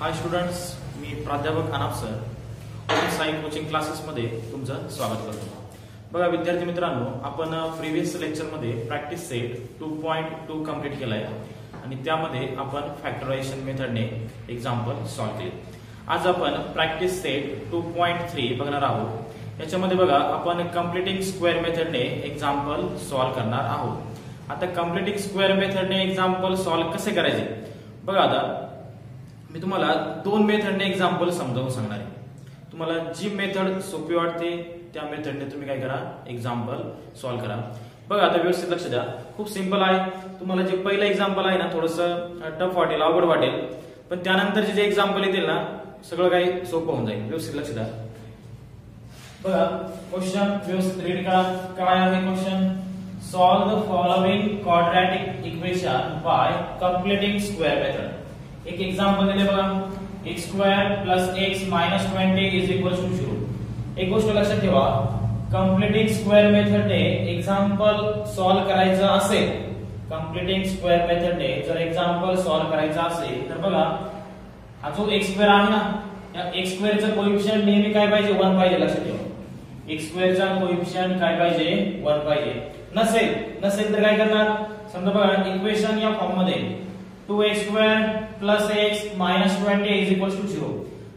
हाय students, मी प्राध्यापक अनाप sir Sai coaching क्लासेसमध्ये तुमचं स्वागत करतो. बघा विद्यार्थी मित्रांनो, आपण प्रिव्हियस लेक्चरमध्ये प्रॅक्टिस सेट 2.2 कंप्लीट केलाय आणि त्यामध्ये आपण फॅक्टरायझेशन मेथडने एक्झाम्पल सॉल्व्ह केले. आज आपण प्रॅक्टिस सेट 2.3 बघणार आहोत. याच्यामध्ये बघा आपण कंप्लीटिंग स्क्वेअर मेथडने एक्झाम्पल सॉल्व्ह करणार आहोत. आता कंप्लीटिंग स्क्वेअर मेथडने एक्झाम्पल सॉल्व्ह कसे करायचे बघा. आता मी तुम्हाला दोन मेथडने एक्झाम्पल समजावून सांगणार आहे. तुम्हाला जी मेथड सोपी वाटते त्या मेथडने तुम्ही काय करा, एक्झाम्पल सॉल्व्ह करा. बघा आता व्यवस्थित लक्ष द्या. खूप सिंपल आहे. तुम्हाला जे पहिलं एक्झाम्पल आहे ना थोडंसं टफ वाटेल, अवघड वाटेल, पण त्यानंतरचे जे एक्झाम्पल येतील ना सगळं काही सोपं होऊन जाईल. व्यवस्थित लक्ष द्या. बघा क्वेश्चन व्यवस्थित रीड करा. काय आहे question? Solve the following quadratic equation by completing square method. एक एग्जांपल दिले बघा, x square plus x minus 20 is equal to 0. एक गोष्ट लक्षात ठेवा, कंप्लीटिंग स्क्वेअर मेथडने एक्झाम्पल सॉल्व्ह करायचं असेल, कंप्लीटिंग स्क्वेअर मेथडने जर एक्झाम्पल सॉल्व्ह करायचं असेल तर बघा हा जो x स्क्वेअर आहे ना, या x स्क्वेअरचं कोएफिशियंट नेहमी काय पाहिजे? 1 पाहिजे. लक्षात ठेवा, x स्क्वेअरचा कोएफिशियंट काय पाहिजे? 1 पाहिजे. नसेल तर काय करणार? समजा बघा इक्वेशन या फॉर्म मध्ये 2x square plus x minus 20 is equal to 0.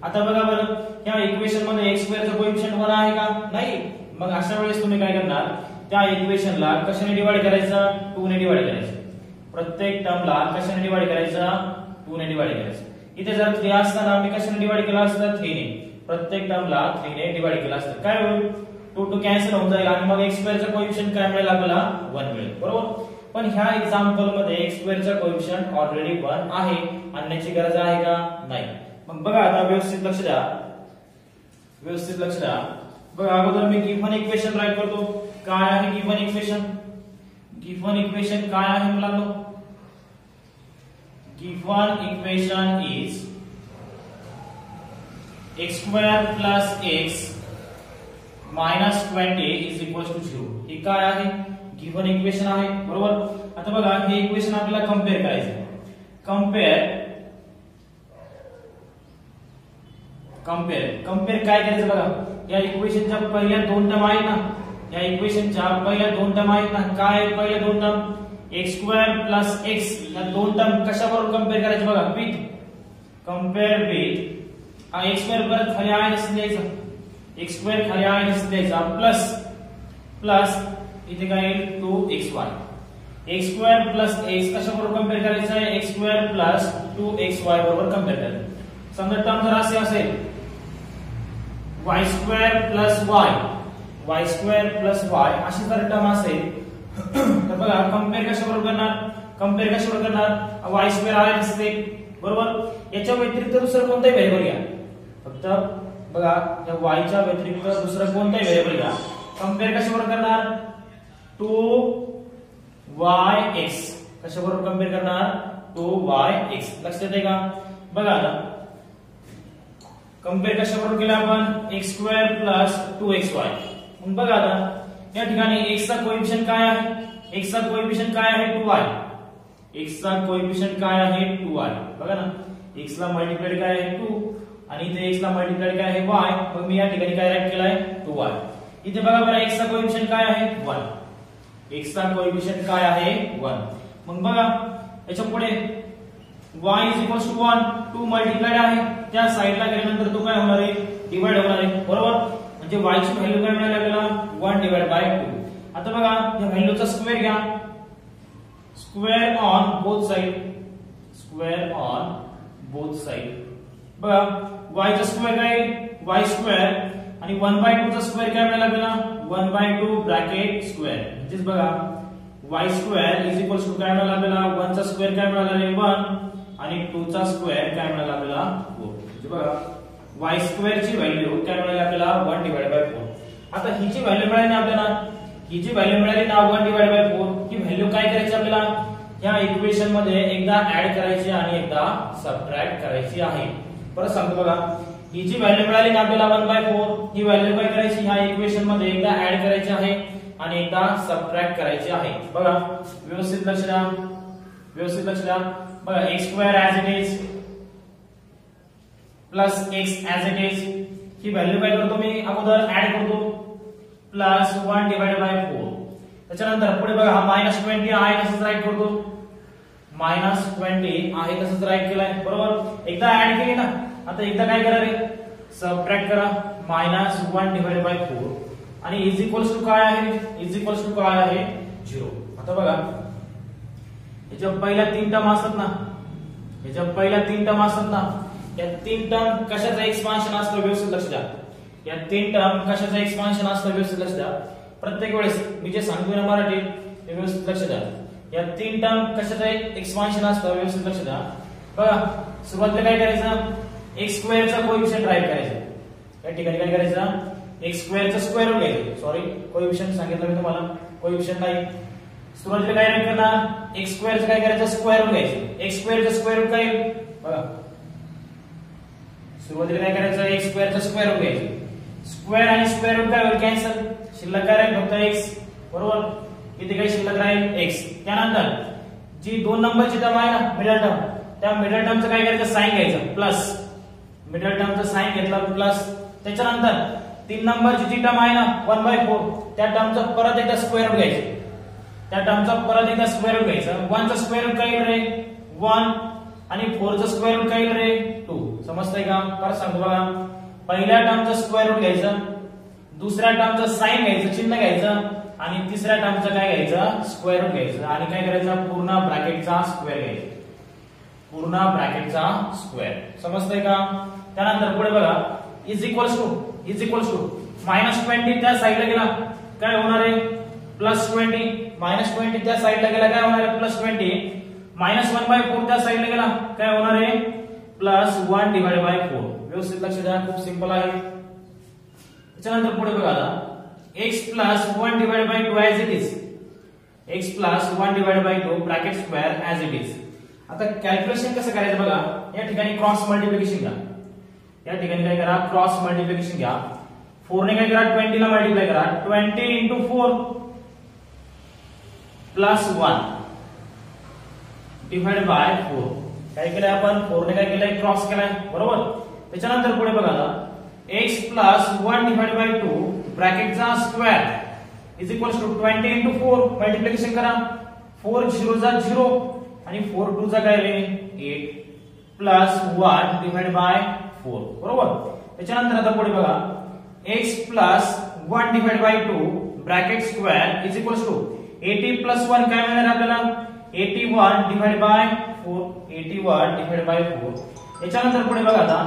आता बघा बरं, या इक्वेशन मध्ये x स्क्वेअरचा कोएफिशियंट 1 आहे का? नाही. मग अशा वेळेस तुम्ही काय करणार? त्या इक्वेशनला कशाने डिवाइड करायचं? 2 ने डिवाइड करायचं. प्रत्येक टर्मला कशाने डिवाइड करायचं? 2 ने डिवाइड करायचं. इथे जर 3 असताना मी कशाने डिवाइड केला असता? 3 ने. प्रत्येक टर्मला 3 ने डिवाइड केला असता. काय होईल? 2 कॅन्सल होऊन जाईल आणि मग x स्क्वेअरचा कोएफिशियंट काय मिळेल आपल्याला? 1 मिळेल. बरोबर. पण ह्या एक्झाम्पल मध्ये x स्क्वेअरचा कोएफिशियंट ऑलरेडी 1 आहे. आणण्याची गरज आहे का? नाही. मग बघा आता व्यवस्थित लक्ष द्या. बघा अगोदर मी गिव्हन इक्वेशन राईट करतो. काय आहे गिव्हन इक्वेशन? गिव्हन इक्वेशन काय आहे मुलांनो? Given equation is x square plus x minus 20 is equal to 0. हे काय आहे? गिव्हन इक्वेशन आहे. बरोबर. आता बघा हे इक्वेशन आपल्याला कंपेअर करायचं. कंपेअर काय करायचं बघा. या इक्वेशनच्या पहिल्या दोन टर्म आहेत ना, या इक्वेशनच्या पहिल्या दोन टर्म आहेत ना, काय पहिल्या दोन term? x square plus x. या दोन टर्म कशाबरोबर कंपेअर करायचे बघा? With. Compare with x square परत खाली आहे असं द्यायचं, x स्क्वेअर खाली आहे असं द्यायचा, प्लस इथे काय येईल? 2xy. x square plus x कशाबरोबर कंपेअर करायचं आहे? x स्क्वेअर प्लस 2xy बरोबर कंपेअर करायचं. समजा टर्म जर असे असेल y स्क्वेअर प्लस y अशी जर टर्म असेल तर बघा कंपेअर कशाबरोबर करणार? y स्क्वेअर आहे असते. बरोबर. याच्या व्यतिरिक्त दुसरं कोणताही व्हेरिएबल घ्या. फक्त बघा या y च्या व्यतिरिक्त दुसरं कोणताही व्हेरिएबल घ्या. कंपेअर कशाबरोबर करणार? 2yx. कशाबरोबर कंपेअर करणार? 2yx. लक्षात आहे का? बघा आता कंपेअर कशाबरोबर केलं आपण? x square plus 2xy. मग बघा आता या ठिकाणी x चा कोएफिशियंट काय आहे? x चा कोएफिशियंट काय आहे? 2y. x चा कोएफिशियंट काय आहे? 2y. बघा ना, x ला मल्टिप्लाइड काय आहे? 2 आणि इथे x ला मल्टिप्लाइड काय आहे? y. मग मी या ठिकाणी काय राईट केलाय? 2y. इथे बघा बरं x चा कोएफिशियंट काय आहे? 1. x चा कोएफिशियंट काय आहे? 1. मग बघा याच्या पुढे y is equal to 1. 2 multiplied आहे, त्या साइडला गेल्यानंतर तो काय होणार आहे? डिवाइड होणार आहे. बरोबर. म्हणजे y ची व्हॅल्यू काय मिळाली आपल्याला? 1 डिवाइड बाय 2. आता बघा या व्हॅल्यूचा स्क्वेअर घ्या. Square on both side. बघा y चा स्क्वेअर काय? y स्क्वेअर आणि 1/2 चा स्क्वेअर काय मिळाला आपल्याला? 1/2 ब्रॅकेट स्क्वेअर. म्हणजेच बघा y square is equal to काय मिळाला आपल्याला? 1 चा स्क्वेअर काय मिळाला रे? 1 आणि 2 चा स्क्वेअर काय मिळाला आपल्याला? 4. म्हणजे बघा y स्क्वेअर ची व्हॅल्यू काय मिळाली आपल्याला? 1 डिवाइड बाय 4. आता ही जी व्हॅल्यू मिळाली ना आपल्याला, ही जी व्हॅल्यू मिळाली ना 1 डिवाइड बाय 4, ही व्हॅल्यू काय करायची आपल्याला? या इक्वेशन मध्ये एकदा ऍड करायची आणि एकदा सबट्रॅक्ट करायची आहे. परत सांगतो बघा, ही जी व्हॅल्यू मिळाली ना आपल्याला 1/4, ही व्हॅल्यू काय करायची? ह्या इक्वेशन मध्ये एकदा ऍड करायची आहे आणि एकदा सबट्रॅक्ट करायची आहे. बघा व्यवस्थित लक्ष द्या. बघा x square as it is, plus x as it is, he value काय करतो मी अगोदर ऍड करतो, प्लस 1 डिवाइडेड बाय 4. त्याच्यानंतर पुढे बघा हा -20 आहे तसंच राईट करतो, -20 आहे तसंच राईट केलाय बरोबर. एकदा ऍड केली ना, आता एकदा काय करा रे, सबट्रॅक्ट करा, -1 डिवाइडेड बाय 4 आणि इज इक्वल्स टू काय आहे, इज इक्वल्स टू काय आहे 0. आता बघा याच्या पहिल्या 3 टर्म असतात ना, याच्या पहिल्या 3 टर्म असतात ना, या 3 टर्म कशाचं एक्सपान्शन असतं व्यवस्थित लक्ष द्या. या 3 टर्म कशाचं एक्सपान्शन असतं व्यवस्थित लक्ष द्या. प्रत्येक वेळेस मी जे सांगतो ना मराठी ते व्यवस्थित लक्ष द्या. या 3 टर्म कशाचं एक्सपान्शन असतं व्यवस्थित लक्ष द्या. बघा सुरुवातीला काय करायचं, x स्क्वेअरचा कोएफिशिएंट राईट करायचं. या ठिकाणी काय करायचं, x स्क्वेअरचा स्क्वेअर रूट घ्यायचं. सॉरी कोएफिशिएंट सांगितलं मी तुम्हाला, कोएफिशिएंट नाही. सुरुवातीला काय राईट करणार, x स्क्वेअरचं काय करायचं, स्क्वेअर रूट घ्यायचं. x स्क्वेअरचं स्क्वेअर रूट काय बघा, सुरुवातीला काय करायचं, x स्क्वेअरचं स्क्वेअर रूट घ्यायचं. स्क्वेअर आणि स्क्वेअर रूट काय होईल, कॅन्सल. शिल्लक काय राहील, फक्त x बरोबर. इथे काही शिल्लक राहील x. त्यानंतर जी 2 नंबरची टर्म आहे ना, मिडल टर्म, त्या मिडल टर्मचं काय करायचं, साइन घ्यायचं प्लस. मिडल टर्मचं साइन घेतला प्लस. त्याच्यानंतर 3 नंबरची जी टर्म आहे ना 1/4, त्या टर्मचं परत एकदा स्क्वेअर रूट घ्यायचं. त्या टर्मचा परत एकदा स्क्वेअर रूट घ्यायचं. 1 चा स्क्वेअर रूट काय येईल रे 1 आणि 4 चा स्क्वेअर रूट काय येईल रे 2. समजतंय का, परत सांगतो बघा. पहिल्या टर्मचा स्क्वेअर रूट घ्यायचं, दुसऱ्या टर्मचं साइन घ्यायचं, चिन्ह घ्यायचं आणि तिसऱ्या टर्मचं काय घ्यायचं, स्क्वेअर रूट घ्यायचं आणि काय करायचं, पूर्ण ब्रॅकेटचा स्क्वेअर घ्यायचा. पूर्ण ब्रॅकेटचा स्क्वेअर. समजतंय का. त्यानंतर पुढे बघा, इज इक्वल्स टू -20 त्या साइडला गेला काय होणार आहे, +20. -20 त्या साइडला गेला काय होणार आहे, +20. -1/4 त्या साइडला गेला काय होणार आहे, +1 डिवाइडेड बाय 4. व्यवस्थित लक्ष द्या, खूप सिंपल आहे. त्याच्यानंतर पुढे बघा आता, x + 1 divided by 2 as it is, x + 1 divided by 2 bracket square as it is. आता कॅल्क्युलेशन कसं करायचं बघा, या ठिकाणी क्रॉस मल्टिप्लिकेशन घ्या. या ठिकाणी काय करा, क्रॉस मल्टिप्लिकेशन घ्या. 4 ने काय करा, 20 ला मल्टिप्लाय करा. 20 × 4 +1 डिवाइडेड बाय 4. काय केलंय आपण, 4 ने काय केलंय, क्रॉस केलाय बरोबर. त्याच्यानंतर पुढे बघा आता, x + 1 डिवाइडेड बाय 2 ब्रॅकेटचा square is equals to 20 × 4 multiplication करा. 4 0 चा 0 आणि 4 2 चा काय रे 8 +1 डिवाइडेड बाय 4 बरोबर. त्याच्यानंतर आता पुढे बघा, x + 1 divided by 2 bracket square is equals to 80 + 1 काय मिळणार आपल्याला, 81 डिवाइडेड बाय 4. 81 divided by 4. याच्यानंतर पुढे बघा आता,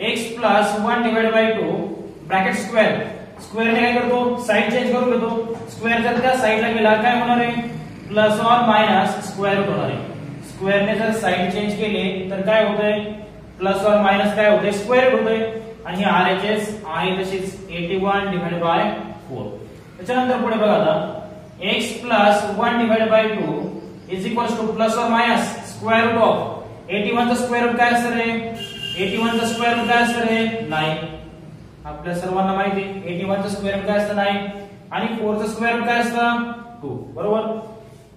x + 1 divided by 2 bracket square. Square ने काय करतो, साइड चेंज करून घेतो. स्क्वेअर जर त्या साइडला गेला काय होणार आहे, ± स्क्वेअर रूट होणार आहे. स्क्वेअरने जर साइड चेंज केले तर काय होतंय, ± काय होतंय, स्क्वेअर रूट होतंय. आणि ही RHS आहे तशीच 81 डिवाइडेड बाय 4. त्याच्यानंतर पुढे बघा आता, x + 1 divided by 2 is equals to ± square root of 81 चा स्क्वेअर रूट काय असतं रे, 81 चा स्क्वेअर रूट काय असतं रे 9. आपल्या सर्वांना माहिती आहे 81 चा स्क्वेअर रूट काय असतं 9 आणि 4 चा स्क्वेअर रूट काय असतं 2 बरोबर.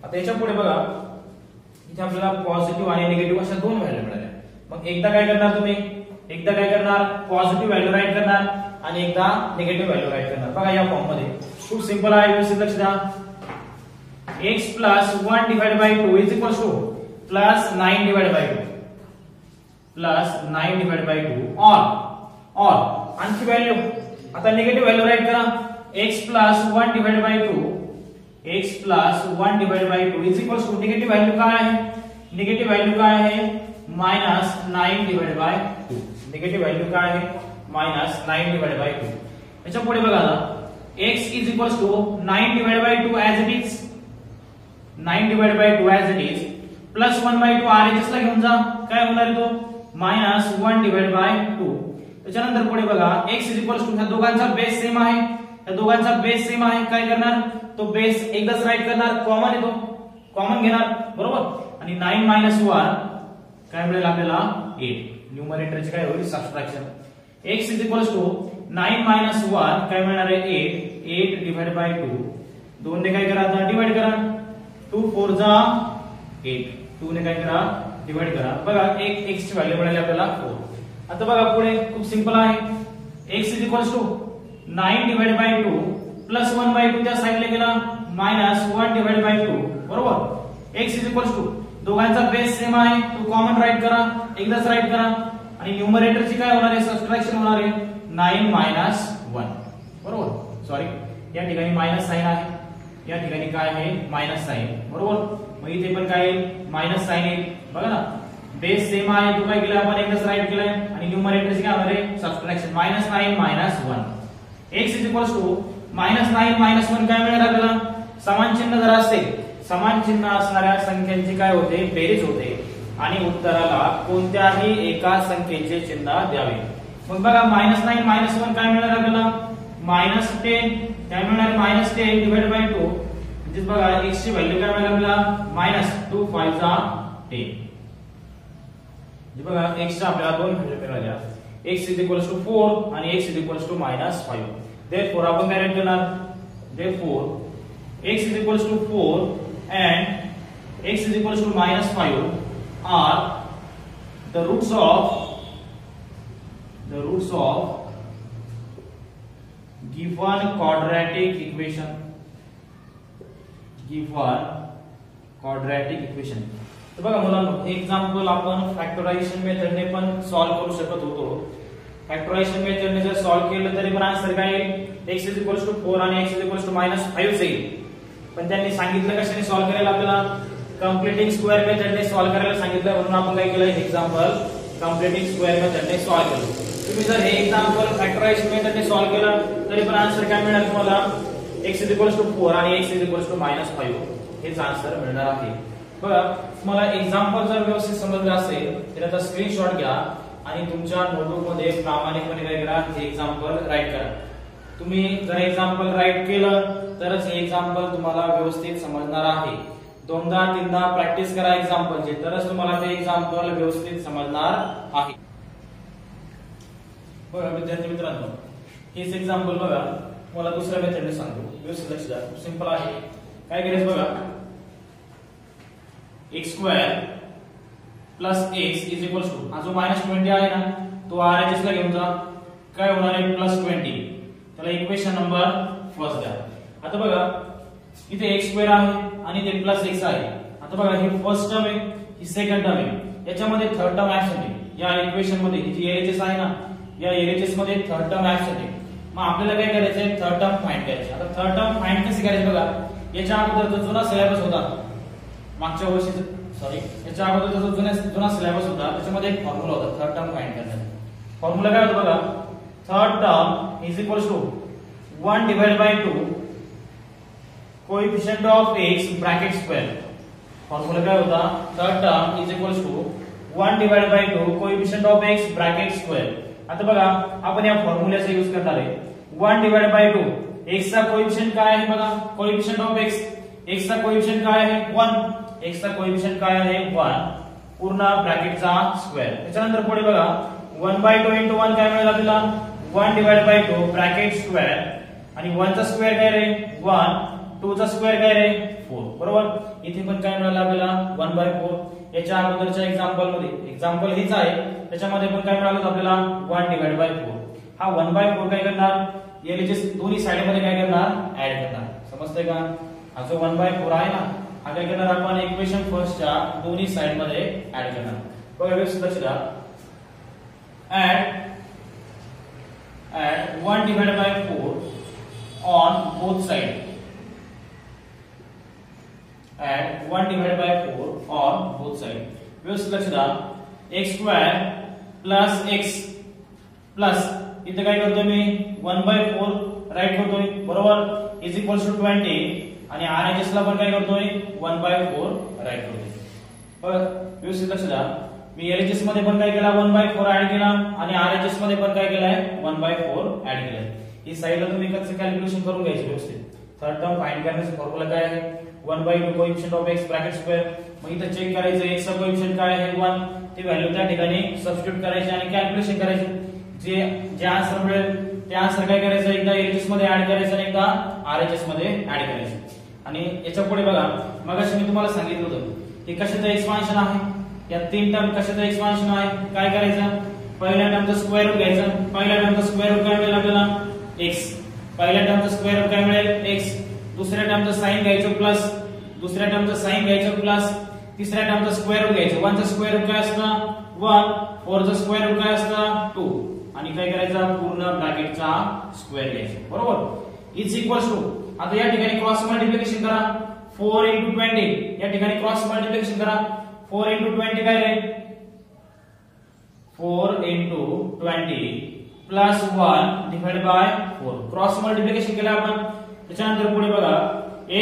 आता याच्या पुढे बघा, इथे आपल्याला पॉझिटिव्ह आणि निगेटिव्ह अशा 2 व्हॅल्यू मिळाल्या. मग एकदा काय करणार तुम्ही, एकदा काय करणार, पॉझिटिव्ह व्हॅल्यू राईट करणार आणि एकदा निगेटिव्ह व्हॅल्यू राईट करणार. बघा या फॉर्म मध्ये खूप सिंपल आहे, व्यवस्थित लक्ष द्या. x + 1 divided by 2 is equals to +9 divided by 2 +9 divided by 2 और आणखी व्हॅल्यू. आता निगेटिव्ह व्हॅल्यू राईट करा. x + 1 divided by 2 x + 1 divided by 2 is equals to negative value काय आहे, निगेटिव्ह व्हॅल्यू काय आहे, -9 डिवाइडेड बाय 2. निगेटिव्ह व्हॅल्यू काय आहे, -9 डिवाइडेड बाय 2. याच्या पुढे बघा आता, x is equals to 9 divided by 2 as it is, 9 divided by 2 as it is +1/2 RHS ला घेऊन जा. काय होणार तो, -1 डिवाइडेड बाय 2. त्याच्यानंतर पुढे बघा, x इज इक्वल्स टू, ह्या दोघांचा बेस सेम आहे, ह्या दोघांचा बेस सेम आहे. काय करणार, तो बेस एकदाच राईट करणार, कॉमन येतो, कॉमन घेणार बरोबर. आणि 9 - 1 काय मिळेल आपल्याला 8. न्यूमरेटरचे काय होईल, subtraction. x is equals to 9 - 1 काय मिळणार आहे 8 डिवाइडेड बाय 2. 2 ने काय करा, आता डिवाइड करा. 2 4 जा 8. 2 ने काय करा, डिवाइड करा. बघा एक x ची व्हॅल्यू मिळाली आपल्याला 4. आता बघा पुढे खूप सिंपल आहे. x = 9 डिवाइड बाय 2 प्लस 1/2 त्या साइडला गेला मायनस 1 डिवाइड बाय 2 बरोबर. x = दोघांचा बेस सेम आहे तो कॉमन राईट करा एकदाच राईट करा आणि न्यूमरेटरची काय होणार आहे सबट्रॅक्शन होणार आहे 9 - 1 बरोबर. सॉरी या ठिकाणी मायनस साइन आहे या ठिकाणी काय आहे मायनस साइन बरोबर. मग इथे पण काय येईल मायनस साइन येईल बघा ना बेस सेम आहे तो काय केला आपण एकदाच राईट केलाय आणि न्यूमरेटरची काय होणार आहे सबट्रॅक्शन -9 - 1. x = -9 - 1 काय मिळेल आपल्याला समान चिन्ह जर असेल समान चिन्ह असणाऱ्या संख्यांची काय होते बेरीज होते आणि उत्तराला कोणत्याही एका संख्येचे चिन्ह द्यावे. मग बघा -9 - 1 काय मिळणार आपल्याला -10 काय मिळणार -10 डिवाइड बाय 2 म्हणजे बघा x ची व्हॅल्यू काय मिळेल आपल्याला -2 × 5 = 10. म्हणजे बघा x च्या आपल्याला दोन व्हॅल्यू मिळाल्या x = 4 आणि x = -5. therefore आपण काय राईट करणार therefore x = 4 and x = -5 are the roots of given quadratic equation. तर बघा मुलांनो एक्झाम्पल आपण फॅक्टरायझेशन मेथडने पण सॉल्व्ह करू शकत होतो. फॅक्टरायझेशन मेथडने जर सॉल्व्ह केलं तरी पण आन्सर काय येईल x = 4 आणि x = -5 येईल. पण त्यांनी सांगितलं कशाने सॉल्व्ह करायला आपल्याला कंप्लीटिंग स्क्वेअर मेथडने सॉल्व्ह करायला सांगितलं म्हणून आपण काय केलं एक्झाम्पल कंप्लीटिंग स्क्वेअर मेथडने सॉल्व्ह केलं. तुम्ही जर हे एक्झाम्पल फॅक्टरायझेशन मेथडने सॉल्व्ह केलं तरी पण आन्सर काय मिळेल तुम्हाला x = 4 आणि x = -5 हेच आन्सर मिळणार आहे. बघा तुम्हाला एक्झाम्पल जर व्यवस्थित समजलं असेल तर त्याचा स्क्रीनशॉट घ्या आणि तुमच्या नोटबुक मध्ये प्रामाणिकपणे काय करा हे एक्झाम्पल राईट करा. तुम्ही जर एक्झाम्पल राईट केलं तरच हे एक्झाम्पल तुम्हाला व्यवस्थित समजणार आहे. दोनदा तीनदा प्रॅक्टिस करा एक्झाम्पलचे तरच तुम्हाला ते एक्झाम्पल व्यवस्थित समजणार आहे. बघा विद्यार्थी मित्रांनो हेच एक्झाम्पल बघा मला दुसऱ्या मेथडने सांगतो व्यवस्थित लक्ष द्या. सिंपल आहे काय करायचं बघा x² + x = हा जो -20 आहे ना तो RHS ला घेऊन जा काय होणार आहे +20. त्याला इक्वेशन नंबर फर्स्ट द्या. आता बघा इथे x² आहे आणि ते +x आहे. आता बघा ही फर्स्ट टर्म आहे ही सेकंड टर्म आहे याच्यामध्ये थर्ड टर्म ऍब्सेंट आहे. या इक्वेशन मध्ये ही जी LHS आहे ना या LHS मध्ये थर्ड टर्म ऍब्सेंट आहे. मग आपल्याला काय करायचंय थर्ड टर्म फाइंड करायची. आता थर्ड टर्म फाइंड कशी करायची बघा याच्या अगोदर जो जुना सिलेबस होता मागच्या वर्षीचा याच्या अगोदर जो जुना सिलेबस होता त्याच्यामध्ये एक फॉर्म्युला होता थर्ड टर्म फाइंड करण्याचा. फॉर्म्युला काय होता बघा third term = 1 divide by 2 coefficient of x bracket square. Formula काय होता third term = 1 divide by 2 coefficient of x bracket square. आता बघा आपण या फॉर्म्युल्याचा यूज करणार आहे 1 डिवाइड बाय 2 x चा कोएफिशिएंट काय आहे बघा कोएफिशिएंट ऑफ x चा कोएफिशिएंट काय आहे 1 x चा कोएफिशिएंट काय आहे 1 पूर्ण ब्रॅकेटचा स्क्वेअर. त्याच्यानंतर पुढे बघा 1/2 * 1 काय मिळेल आपल्याला 1 डिवाइड बाय 2 ब्रॅकेट स्क्वेअर आणि 1 चा स्क्वेअर काय रे 1 2 चा स्क्वेअर काय रे 4 बरोबर. इथे पण काय मिळालं आपल्याला 1/4. याच्या अगोदरच्या एक्झाम्पल मध्ये एक्झाम्पल हेच आहे त्याच्यामध्ये पण काय मिळालं आपल्याला 1 डिवाइड बाय 4. हा 1/4 काय करणार LHS दोन्ही साइड मध्ये काय करणार ऍड करणार. समजतंय का हा जो 1/4 आहे ना हा काय करणार आपण इक्वेशन फर्स्टच्या दोन्ही साइड मध्ये ऍड करणार. बघा व्यवस्थित लक्ष द्या add 1 divided by 4 on both sides. Add 1 divided by 4 on both sides. व्यवस्थित लक्ष द्या x² + x प्लस इथे काय करतोय मी 1/4 राईट करतोय बरोबर = 20 आणि RHS ला पण काय करतोय 1/4 राईट करतोय. बघा व्यवस्थित लक्ष द्या मी LHS मध्ये पण काय केला 1/4 ऍड केला आणि RHS मध्ये पण काय केलाय 1/4 ऍड केलाय. ही साइडला तुम्ही कसं कॅल्क्युलेशन करून घ्यायचं व्यवस्थित. थर्ड टर्म फाइंड करण्याचा फॉर्म्युला काय आहे 1/2 coefficient of x bracket square. मग इथे चेक करायचं x चा कोएफिशिएंट काय आहे 1 ती व्हॅल्यू त्या ठिकाणी सबस्टिट्यूट करायची आणि कॅल्क्युलेशन करायचं. जे आन्सर मिळेल ते आन्सर काय करायचं एकदा LHS मध्ये ऍड करायचं आणि एकदा RHS मध्ये ऍड करायचं. आणि याच्या पुढे बघा मगाशी मी तुम्हाला सांगितलं होतं की कशाचं एक्सपान्शन आहे या तीन टर्म कशाचं एक्सपान्शन आहे काय करायचं पहिल्या टर्मचा स्क्वेअर रूट घ्यायचा. पहिल्या टर्मचा स्क्वेअर रूट काय मिळेल आपल्याला x. पहिल्या टर्मचा स्क्वेअर रूट काय मिळेल x. दुसऱ्या टर्मचा साइन घ्यायचं प्लस. दुसऱ्या टर्मचा साइन घ्यायचं प्लस. तिसऱ्या टर्मचा स्क्वेअर रूट घ्यायचं. 1 चा स्क्वेअर रूट काय असतं 1. 4 चा स्क्वेअर रूट काय असतं 2. आणि काय करायचं पूर्ण ब्रॅकेटचा स्क्वेअर घ्यायचा. बरोबर इज इक्वल्स टू. आता या ठिकाणी क्रॉस मल्टिप्लिकेशन करा. 4 into 20 या ठिकाणी क्रॉस मल्टिप्लिकेशन करा. 4 into 20 काय रे 4 into 20 plus 1 divide by 4. Cross multiplication केलं आपण. त्याच्यानंतर पुढे बघा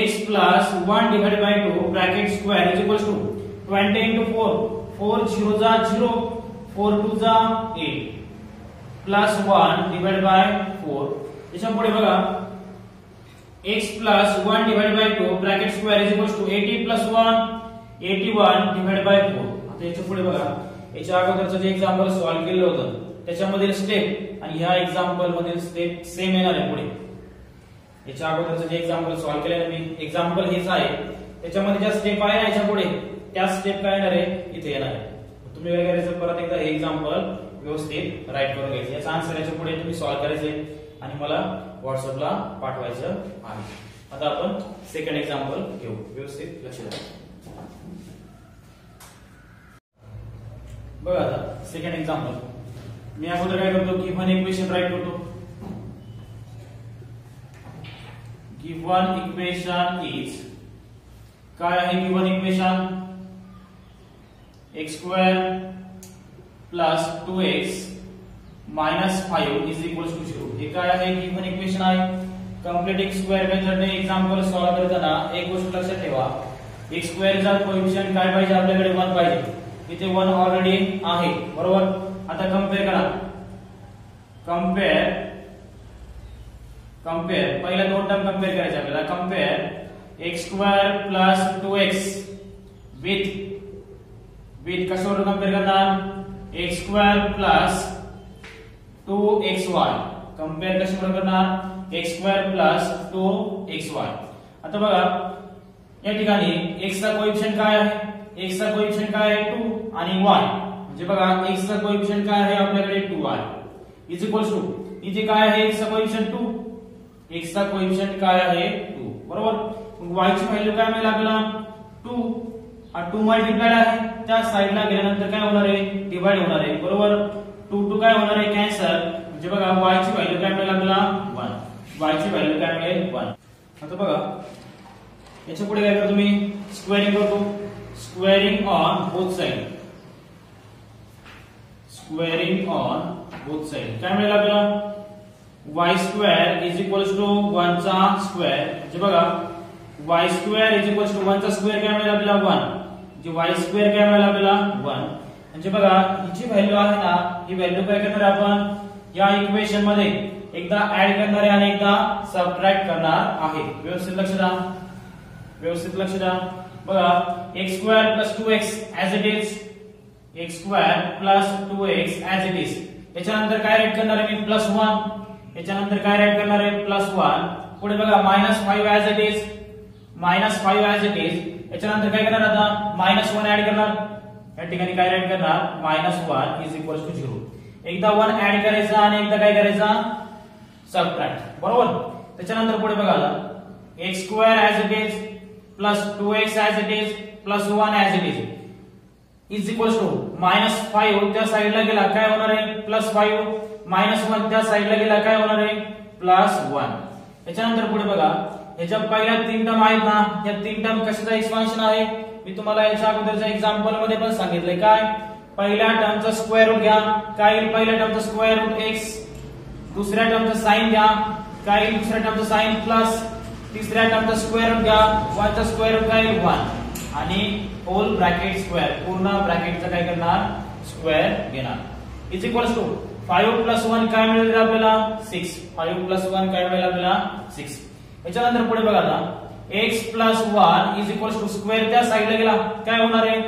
x plus 1 divide by 2 bracket square is equals to 20 into 4. 4 0 जा 0. 4 2 जा 8 प्लस 1 डिवाइड बाय 4. त्याच्या पुढे बघा x plus 1 divided by 2 bracket square is equals to 80 plus 1 81 divided by 4. आता याच्या पुढे बघा याच्या अगोदरचं जे एक्झाम्पल सॉल्व्ह केलं होतं त्याच्यामधील स्टेप आणि ह्या एक्झाम्पल मधील स्टेप सेम येणार आहे पुढे. याच्या अगोदरचं जे एक्झाम्पल सॉल्व्ह केलं मी एक्झाम्पल हेच आहे त्याच्यामध्ये ज्या स्टेप आहे ना याच्या पुढे त्या स्टेप काय येणार आहे इथे येणार आहे. तुम्ही काय करायचं परत एकदा हे एक्झाम्पल व्यवस्थित राईट करून घ्यायचं. याचा आन्सर याच्या पुढे तुम्ही सॉल्व्ह करायचे आणि मला व्हॉट्सअपला पाठवायचं आहे. आता आपण सेकंड एक्झाम्पल घेऊ. व्यवस्थित लक्ष द्या. बघा आता सेकंड एक्झाम्पल मी अगोदर काय करतो गिव्हन इक्वेशन राईट करतो. गिव्हन इक्वेशन इज काय आहे given equation x² plus 2x minus 5 is equals to 0. हे काय आहे गिव्हन इक्वेशन आहे. कंप्लीटिंग स्क्वेअर मेथडने एक्झाम्पल सॉल्व्ह करताना एक गोष्ट लक्षात ठेवा x² चा कोएफिशिएंट काय पाहिजे आपल्याकडे 1 पाहिजे. इथे 1 ऑलरेडी आहे बरोबर. आता कंपेअर करा. कंपेअर पहिल्या दोन टर्म कंपेअर करायचे आपल्याला. Compare x² plus 2x with कशावर कंपेअर करणार x² प्लस 2xy. कंपेअर कशावर करणार x² प्लस 2xy. आता बघा या ठिकाणी x चा कोएफिशिएंट काय आहे. x चा कोएफिशिएंट काय आहे 2 आणि y म्हणजे बघा x चा कोएफिशिएंट काय आहे आपल्याकडे 2y इज इक्वल्स टू इथे काय आहे x चा कोएफिशिएंट 2. x चा कोएफिशिएंट काय आहे 2 बरोबर. मग y ची व्हॅल्यू काय मिळेल आपल्याला 2. हा 2 मल्टिप्लाइड आहे त्या साइडला गेल्यानंतर काय होणार आहे डिवाइड होणार आहे बरोबर. 2 2 काय होणार आहे कॅन्सल म्हणजे बघा y ची व्हॅल्यू काय मिळेल आपल्याला 1. y ची व्हॅल्यू काय मिळेल 1. आता बघा याच्या पुढे काय करतो मी स्क्वेअरिंग करतो. Squaring on both side. Squaring on both side काय मिळेल आपल्याला y² इज इक्वल्स टू 1 चा स्क्वेअर म्हणजे बघा y² इज इक्वल्स टू 1 चा स्क्वेअर काय मिळेल आपल्याला 1 म्हणजे y² काय मिळेल आपल्याला 1 म्हणजे बघा ही जी व्हॅल्यू आहे ना ही व्हॅल्यू काय करणार आपण या इक्वेशन मध्ये एकदा ऍड करणार आहे आणि एकदा सबट्रॅक्ट करणार आहे. व्यवस्थित लक्ष द्या. व्यवस्थित लक्ष द्या. बघा x² plus 2x as it is. x² plus 2x as it is. याच्यानंतर काय राईट करणार आहे मी प्लस 1. याच्यानंतर काय राईट करणार आहे प्लस 1. पुढे बघा -5 as it is. -5 as it is. याच्यानंतर काय करणार आता -1 ऍड करणार. या ठिकाणी काय राईट करणार -1 इज इक्वल्स टू 0. एकदा 1 ऍड करायचा आणि एकदा काय करायचा सबट्रॅक्ट बरोबर. त्याच्यानंतर पुढे बघा आता x² as it is plus 2x as it is plus 1 as it is is equals to -5 त्या साइडला गेला काय होणार आहे +5 -1 त्या साइडला गेला काय होणार आहे +1. त्याच्यानंतर पुढे बघा याच्या पहिल्या 3 टर्म आहेत ना या 3 टर्म कशाचा एक्सपान्शन आहे मी तुम्हाला याच्या अगोदरच्या एक्झाम्पल मध्ये पण सांगितलंय. काय पहिल्या टर्मचा स्क्वेअर रूट घ्या काय येईल पहिल्या टर्मचा स्क्वेअर रूट x. दुसऱ्या टर्मचा साइन घ्या काय येईल दुसऱ्या टर्मचा साइन प्लस. तिसऱ्या टर्मचा स्क्वेअर रूट घ्या 1 चा स्क्वेअर रूट काय येईल 1 आणि होल ब्रॅकेट स्क्वेअर पूर्ण ब्रॅकेटचा काय करणार स्क्वेअर घेणार इज इक्वल्स टू 5 + 1 काय मिळेल आपल्याला 6. 5 + 1 काय मिळेल आपल्याला 6. याच्यानंतर पुढे बघा आता x + 1 is equals to square त्या साइडला गेला काय होणार आहे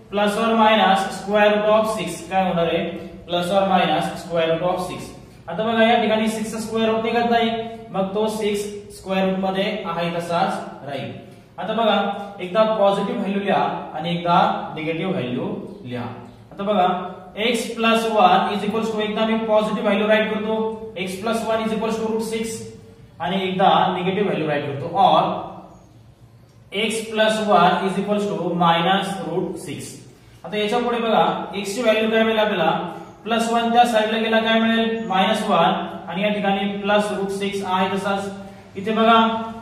प्लस और मायनस स्क्वेअर रूट ऑफ 6 काय होणार आहे प्लस और मायनस स्क्वेअर रूट ऑफ 6. आता बघा या ठिकाणी 6 चा स्क्वेअर रूट निघत नाही मग तो 6 स्क्वेअर रूट मध्ये आहे तसाच राहील. आता बघा एकदा पॉझिटिव्ह व्हॅल्यू लिहा आणि एकदा निगेटिव्ह व्हॅल्यू लिहा. आता बघा x plus 1 is equals to एकदा मी पॉझिटिव्ह व्हॅल्यू राईट करतो x plus 1 is equals to √6 आणि एकदा निगेटिव्ह व्हॅल्यू राईट करतो और x plus 1 is equals to minus √6. आता याच्या पुढे बघा x ची व्हॅल्यू काय मिळेल आपल्याला प्लस 1 त्या साइडला गेला काय मिळेल मायनस 1 आणि या ठिकाणी प्लस √6 आहे तसाच इथे बघा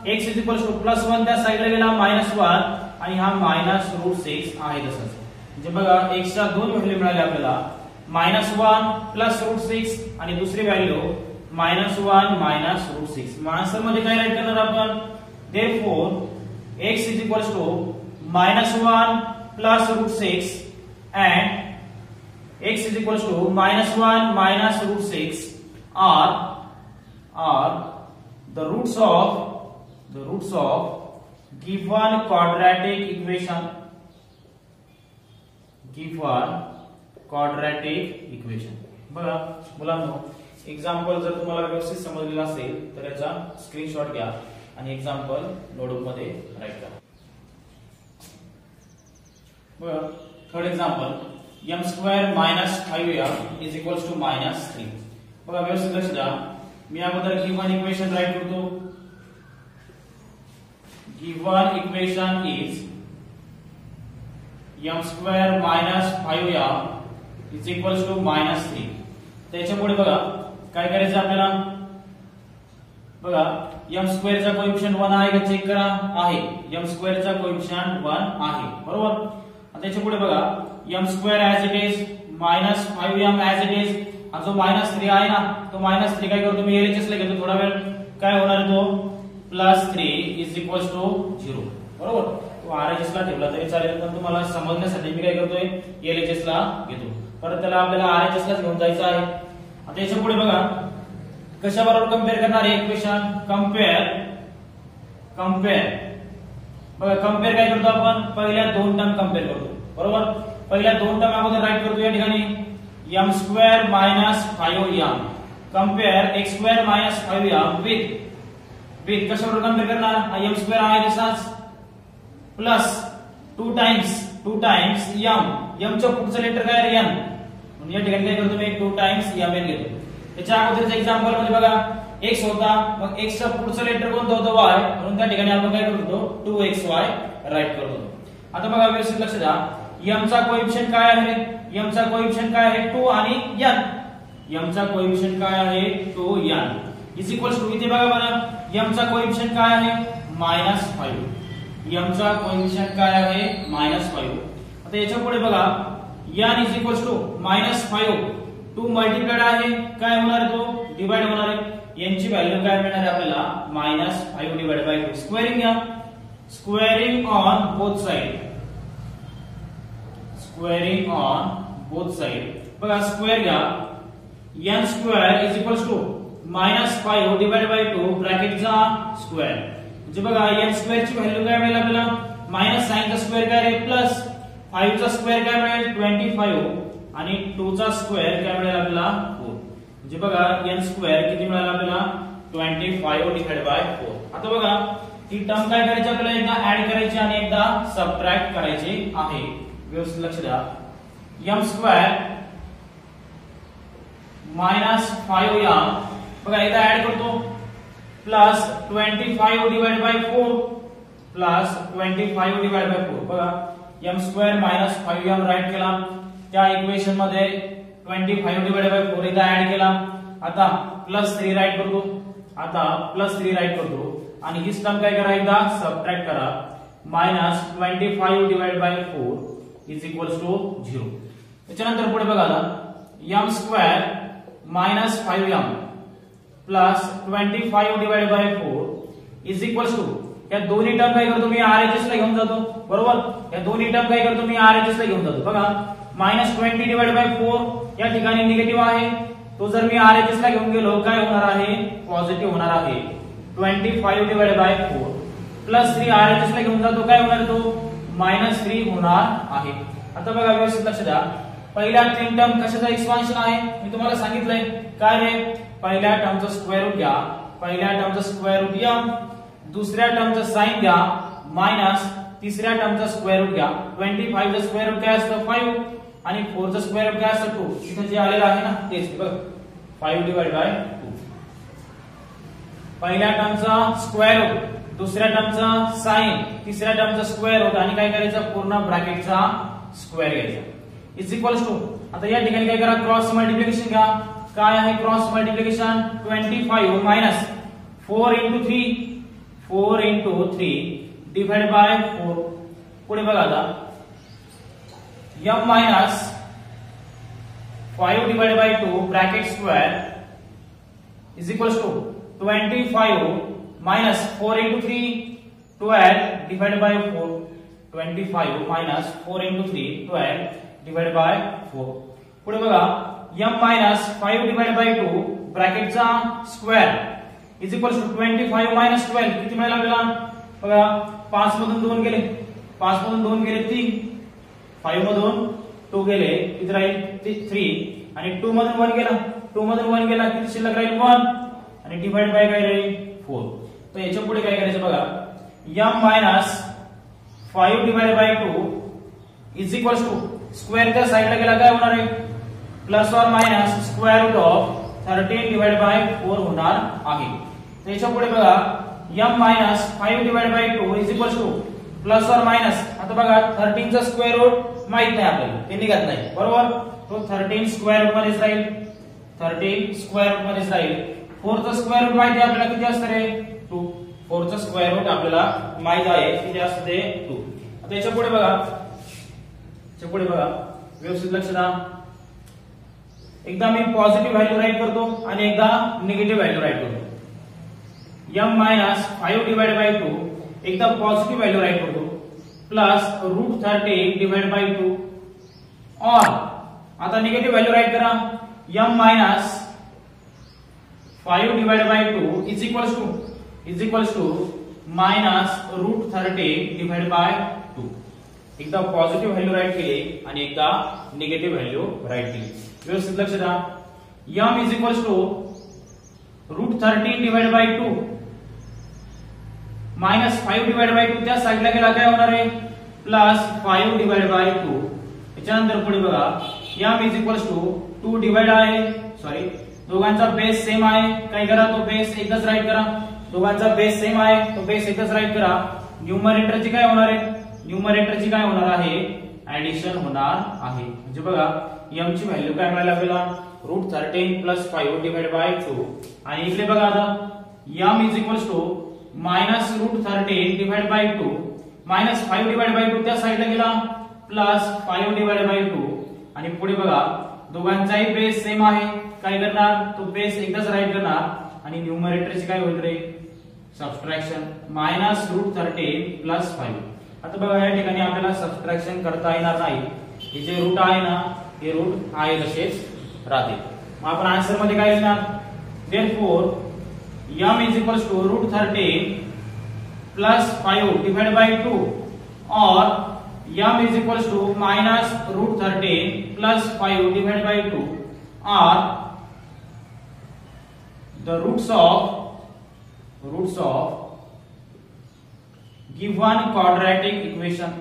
x is equals two plus 1 त्या साइडला गेला मायनस 1 आणि हा मायनस √6 आहे तसाच. म्हणजे बघा x च्या दोन व्हॅल्यू मिळाल्या आपल्याला मायनस 1 प्लस √6 आणि दुसरी व्हॅल्यू मायनस 1 मायनस √6. आन्सर मध्ये काय राईट करणार आपण therefore x is equals to minus 1 plus √6 and x is equals to minus 1 minus √6 are the roots of given quadratic equation. बघा मुलांनो एक्झाम्पल जर तुम्हाला व्यवस्थित समजलेला असेल तर याचा स्क्रीनशॉट घ्या आणि एक्झाम्पल नोटबुक मध्ये राईट करा. बघा third example m square minus 5m is equals to minus 3. बघा व्यवस्थित लक्ष द्या मी अगोदर गिव्हन इक्वेशन राईट करतो. Given equation is m square minus 5m is equals to minus 3. त्याच्या पुढे बघा काय करायचं आपल्याला बघा m स्क्वेअर चा कोएफिशियंट 1 आहे का चेक करा आहे m स्क्वेअर चा कोएफिशियंट 1 आहे बरोबर. त्याच्या पुढे बघा m square as it is minus 5m as it is आणि जो मायनस 3 आहे ना तो मायनस 3 काय करतो मी LHS ला घेतो थोडा वेळ काय होणार तो प्लस 3 इज इक्वल्स टू 0 बरोबर. तो RHS ला ठेवला तरी चालेल पण तुम्हाला समजण्यासाठी मी काय करतोय LHS ला घेतो परत त्याला आपल्याला RHS लाच घेऊन जायचं आहे. आता याच्या पुढे बघा कशाबरोबर कंपेअर करणार आहे इक्वेशन कंपेअर बघा कंपेअर काय करतो आपण पहिल्या दोन टर्म कंपेअर करतो बरोबर. पहिल्या दोन टर्म अगोदर राईट करतो या ठिकाणी m square minus 5m compare x square minus 5m with कशाबरोबर कंपेअर करणार m स्क्वेअर आहे तसाच प्लस 2 टाइम्स m च्या पुढचं लेटर काय आहे n म्हणून या ठिकाणी काय करतो मी 2 टाइम्स mn घेतो. त्याच्या अगोदरच्या एक्झाम्पल मध्ये बघा x होता मग x च्या पुढचं लेटर कोणतं होतं y म्हणून त्या ठिकाणी आपण काय करतो 2xy राईट करतो. आता बघा व्यवस्थित लक्ष द्या m चा कोएफिशियंट काय आहे m चा कोएफिशियंट काय आहे 2 आणि n m चा कोएफिशियंट काय आहे 2n इज इक्वल्स टू इथे बघा बरं m चा कोएफिशियंट काय आहे -5 m चा कोएफिशियंट काय आहे -5. आता याच्या पुढे बघा n is equals to -5 2 multiplied आहे काय होणार आहे तो डिवाइड होणार आहे n ची व्हॅल्यू काय मिळणार आहे आपल्याला -5 डिवाइड बाय 2 स्क्वेअरिंग घ्या स्क्वेअरिंग ऑन बोथ साइड बघा स्क्वेअर घ्या n square is equals to -5 divide by 2 ब्रॅकेटचा स्क्वेअर म्हणजे बघा n स्क्वेअर ची व्हॅल्यू काय मिळेल आपल्याला मायनस साइन चा स्क्वेअर काय आहे प्लस 5 चा स्क्वेअर काय मिळेल 25 आणि 2 चा स्क्वेअर काय मिळेल आपल्याला 4 म्हणजे बघा n स्क्वेअर किती मिळाला आपल्याला 25 डिवाइड बाय 4. आता बघा ही टर्म काय करायची आपल्याला एकदा ऍड करायची आणि एकदा सबट्रॅक्ट करायची आहे. व्यवस्थित लक्ष द्या m स्क्वेअर -5m बघा एकदा ऍड करतो plus 25 divide by 4 plus 25 divide by 4 बघा m स्क्वेअर -5m राईट केला त्या इक्वेशन मध्ये 25 डिवाइड बाय 4 एकदा ऍड केला आता +3 राईट करतो आणि ही टर्म काय करा एकदा सबट्रॅक्ट करा -25 divide by 4 is equals to 0. त्याच्यानंतर पुढे बघा आता m square -5m plus 25 divide by 4 is equals to या दोन्ही टर्म काय करतो मी RHS ला घेऊन जातो बरोबर. या दोन्ही टर्म काय करतो मी RHS ला घेऊन जातो बघा -20 डिवाइड बाय 4 या ठिकाणी निगेटिव्ह आहे तो जर मी RHS ला घेऊन गेलो काय होणार आहे पॉझिटिव्ह होणार आहे 25 डिवाइड बाय 4 प्लस 3 RHS ला घेऊन जातो काय होणार तो -3 होणार आहे. आता बघा व्यवस्थित लक्ष द्या पहिल्या तीन टर्म कशाचा एक्सपान्शन आहे मी तुम्हाला सांगितलंय काय रे पहिल्या टर्मचा स्क्वेअर रूट घ्या पहिल्या टर्मचा स्क्वेअर रूट m दुसऱ्या टर्मचा साइन घ्या मायनस तिसऱ्या टर्मचा स्क्वेअर रूट घ्या 25 चा स्क्वेअर रूट काय असतं 5 आणि 4 चा स्क्वेअर रूट काय असतं 2. इथे जे आलेलं आहे ना तेच बघ 5 डिवाइड बाय 2. पहिल्या टर्मचा स्क्वेअर रूट, दुसऱ्या टर्मचा साइन, तिसऱ्या टर्मचा स्क्वेअर रूट आणि काय करायचं पूर्ण ब्रॅकेटचा स्क्वेअर घ्यायचा इज इक्वल्स टू. आता या ठिकाणी काय करा क्रॉस मल्टिप्लिकेशन घ्या. काय आहे cross multiplication 25 minus 4 into 3 divide by 4. पुढे बघा आता m minus 5 divide by 2 bracket square is equals to 25 minus 4 into 3 12 divided by 4. 25 minus 4 into 3 12 divided by 4. पुढे बघा m minus 5 divided by 2 bracket चा square is equals to 25 minus 12 किती मिळाला आपल्याला बघा 5 मधून 2 गेले 5 मधून 2 गेले 3 5 मधून 2 गेले किती राहील 3 आणि 2 मधून 1 गेला 2 मधून 1 गेला किती शिल्लक राहील 1 आणि डिवाइड बाय काय राहील 4. तर याच्या पुढे काय करायचं बघा m minus 5 divided by 2 is equals to square त्या साइडला गेला काय होणार आहे प्लस और minus square root of 13 divided by 4 होणार आहे. तर याच्या पुढे बघा m minus 5 divided by 2 is equals to plus और मायनस. आता बघा 13 चा स्क्वेअर रूट माहित नाही आपल्याला ते निघत नाही बरोबर. तो 13 स्क्वेअर रूट मध्येच राहील 13 स्क्वेअर रूट मध्येच राहील. 4 चा स्क्वेअर रूट माहिती आहे आपल्याला किती असतं रे 2. 4 चा स्क्वेअर रूट आपल्याला माहित आहे किती असतं ते 2. आता याच्या पुढे बघा व्यवस्थित लक्ष द्या. एकदा मी पॉझिटिव्ह व्हॅल्यू राईट करतो आणि एकदा निगेटिव्ह व्हॅल्यू राईट करतो. m minus 5 divided by 2 एकदा पॉझिटिव्ह व्हॅल्यू राईट करतो प्लस रूट 13 डिवाइड बाय 2 और आता निगेटिव्ह व्हॅल्यू राईट करा m minus 5 divided by 2 is equals to minus root 13 divided by 2. एकदा पॉझिटिव्ह व्हॅल्यू राईट केली आणि एकदा निगेटिव्ह व्हॅल्यू राईट केली. व्यवस्थित लक्ष द्या. m is equals to root 13 divided by 2 minus 5 divided by 2 त्या साइडला गेला काय होणार आहे प्लस 5 divided by 2. त्याच्यानंतर पुढे बघा m is equals to 2 divide आहे सॉरी दोघांचा बेस सेम आहे काय करा तो बेस एकदाच राईट करा. दोघांचा बेस सेम आहे तो बेस एकदाच राईट करा. न्यूमरेटरची काय होणार आहे न्यूमरेटरची काय होणार आहे ऍडिशन होणार आहे. म्हणजे बघा m ची व्हॅल्यू काय मिळाली आपल्याला रूट 13 प्लस 5 डिवाइड बाय 2 आणि इकडे बघा आता m is equals to minus root 13 divide by 2 minus 5 divide by 2 त्या साइडला गेला प्लस 5 डिवाइड बाय 2 आणि पुढे बघा दोघांचाही बेस सेम आहे काय करणार तो बेस एकदाच राईट करणार आणि न्यूमरेटरची काय होईल रे सबट्रॅक्शन मायनस रूट 13 प्लस 5. आता बघा या ठिकाणी आपल्याला सबट्रॅक्शन करता येणार नाही. हे जे रूट आहे ना हे रूट आहे तसेच राहते. मग आपण आन्सर मध्ये काय लिहिणार therefore m is equals to root 13 plus 5 divided by 2 or m is equals to minus root 13 plus 5 divided by 2 or the roots of given quadratic equation.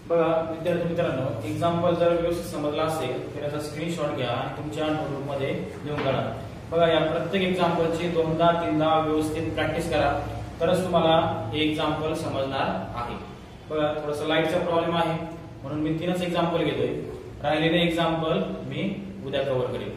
बघा विद्यार्थी मित्रांनो एक्झाम्पल जर व्यवस्थित समजला असेल तर याचा स्क्रीनशॉट घ्या आणि तुमच्या नोटबुक मध्ये लिहून काढा. बघा या प्रत्येक एक्झाम्पलची 2-3दा व्यवस्थित प्रॅक्टिस करा तरच तुम्हाला हे एक्झाम्पल समजणार आहे. बघा थोडासा लाईटचा प्रॉब्लेम आहे म्हणून मी 3च एक्झाम्पल घेतोय. राहिलेले एक्झाम्पल मी उद्या कव्हर करेन.